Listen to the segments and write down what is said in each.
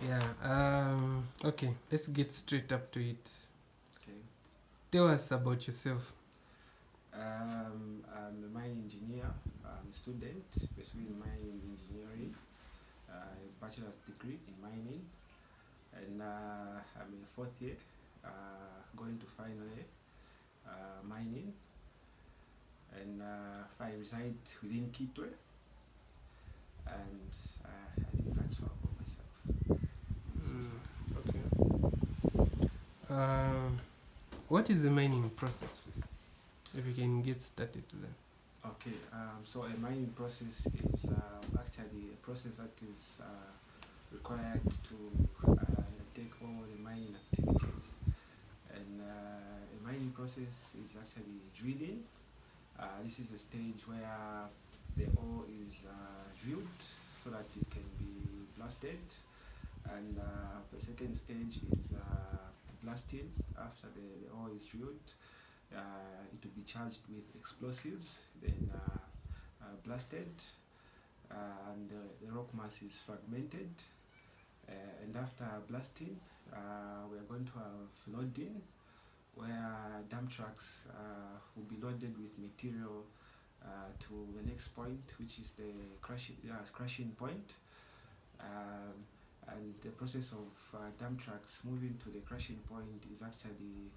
Yeah. Okay. Let's get straight up to it. Okay. Tell us about yourself. I'm a mine engineer. I'm a student pursuing mining engineering, a bachelor's degree in mining, and I'm in the fourth year, going to final year, mining, and I reside within Kitwe, and I think that's all about myself so far. Okay. What is the mining process, please? If you can get started to that. Okay, so a mining process is actually a process that is required to undertake all the mining activities. And a mining process is actually drilling. This is a stage where the ore is drilled so that it can be blasted. And the second stage is blasting. After the ore is drilled, it will be charged with explosives, then blasted, and the rock mass is fragmented. And after blasting, we are going to have loading, where dump trucks will be loaded with material to the next point, which is the crushing point. And the process of dump trucks moving to the crushing point is actually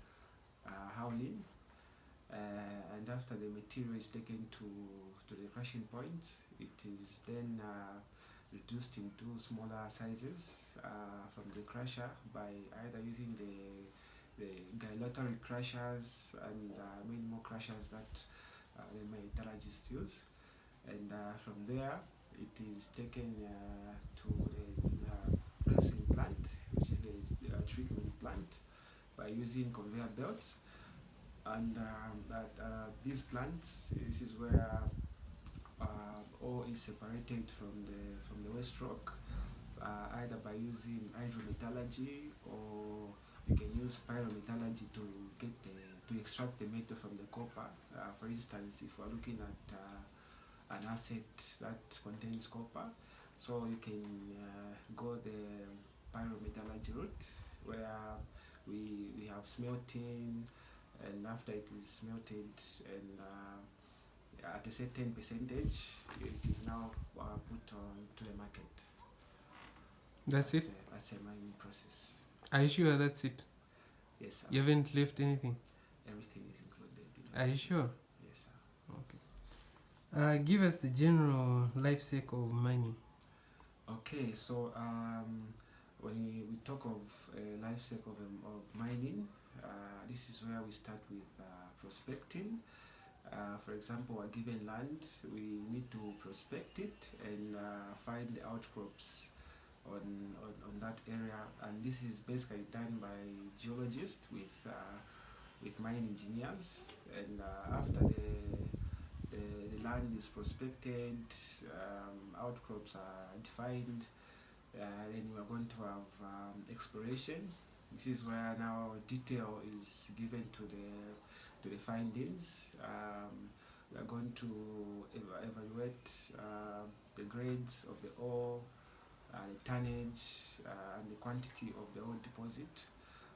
hauling. And after the material is taken to the crushing point, it is then reduced into smaller sizes from the crusher by either using the gyratory crushers and many more crushers that the metallurgists use. And from there, it is taken to the processing plant, which is the treatment plant, by using conveyor belts. And these plants, this is where ore is separated from the waste rock, either by using hydrometallurgy, or you can use pyrometallurgy to get to extract the metal from the copper. For instance, if we're looking at an asset that contains copper, so you can go the pyrometallurgy route, where we have smelting, and after it is smelted and at a certain percentage, it is now put on to the market. That's it? That's a mining process. Are you sure that's it? Yes, sir. You haven't left anything? Everything is included in the Are you process. sure? Yes, sir. Okay. Give us the general life cycle of mining. Okay, so when we talk of life cycle of mining, this is where we start with prospecting. For example, a given land, we need to prospect it and find the outcrops on that area, and this is basically done by geologists with mine engineers. And after the land is prospected, outcrops are defined, then we are going to have exploration. This is where now detail is given to the findings. We are going to evaluate the grades of the ore, the tonnage, and the quantity of the ore deposit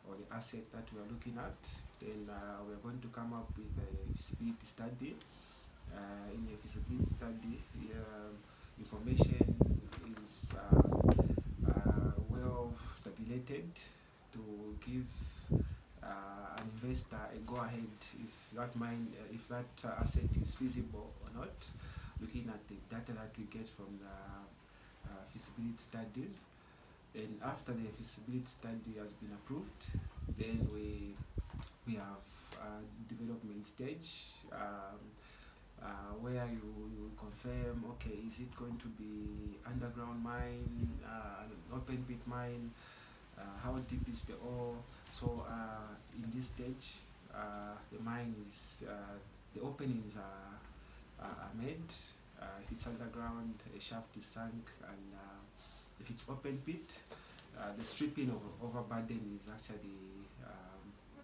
or the asset that we are looking at. Then we are going to come up with a feasibility study. In a feasibility study, information is well tabulated to give an investor a go-ahead if that asset is feasible or not, looking at the data that we get from the feasibility studies. And after the feasibility study has been approved, then we have development stage, where you confirm, okay, is it going to be underground mine, an open pit mine, how deep is the ore? So in this stage, the mine is the openings are made. If it's underground, a shaft is sunk, and if it's open pit, the stripping of overburden is actually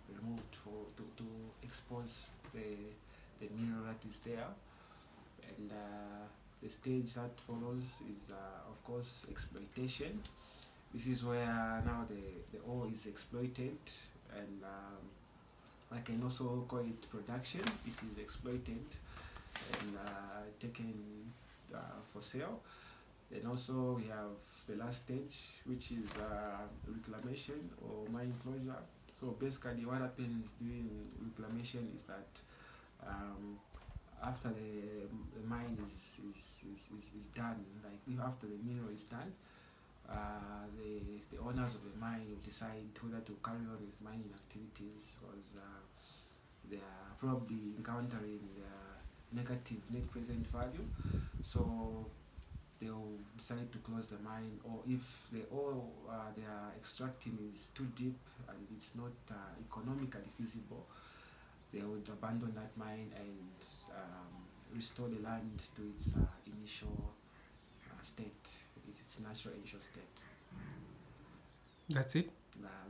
removed to expose the mineral that is there. And the stage that follows is, of course, exploitation. This is where now the ore is exploited, and I can also call it production. It is exploited and taken for sale. Then also we have the last stage, which is reclamation or mine closure. So basically what happens during reclamation is that after the mine is done, like after the mineral is done, the owners of the mine will decide whether to carry on with mining activities, because they are probably encountering negative net present value. So they will decide to close the mine, or if the ore they are extracting is too deep and it's not economically feasible, they would abandon that mine and restore the land to its initial state, its natural initial state. That's it?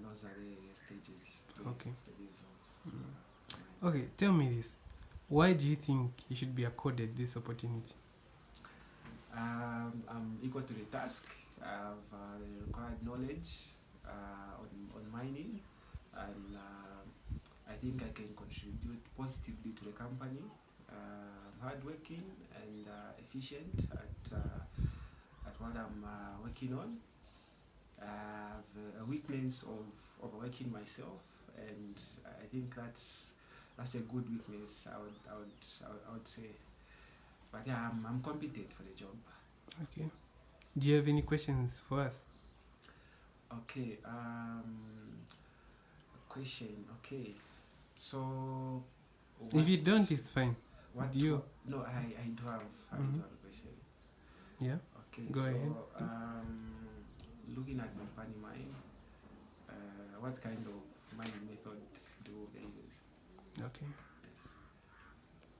Those are the stages. Okay. Stages of Mm. mine. Okay, tell me this. Why do you think you should be accorded this opportunity? I'm equal to the task. I have the required knowledge on mining, and I think I can contribute positively to the company. I'm hardworking and efficient at what I'm working on. I have a weakness of overworking myself, and I think that's a good weakness. I would say. But yeah, I'm competent for the job. Okay. Do you have any questions for us? Okay. Question. Okay. So. If you don't, it's fine. What Do you? No, I do have a question. Yeah. Okay. Go so ahead. looking at Mopani Mine, what kind of mining method do they use? Okay.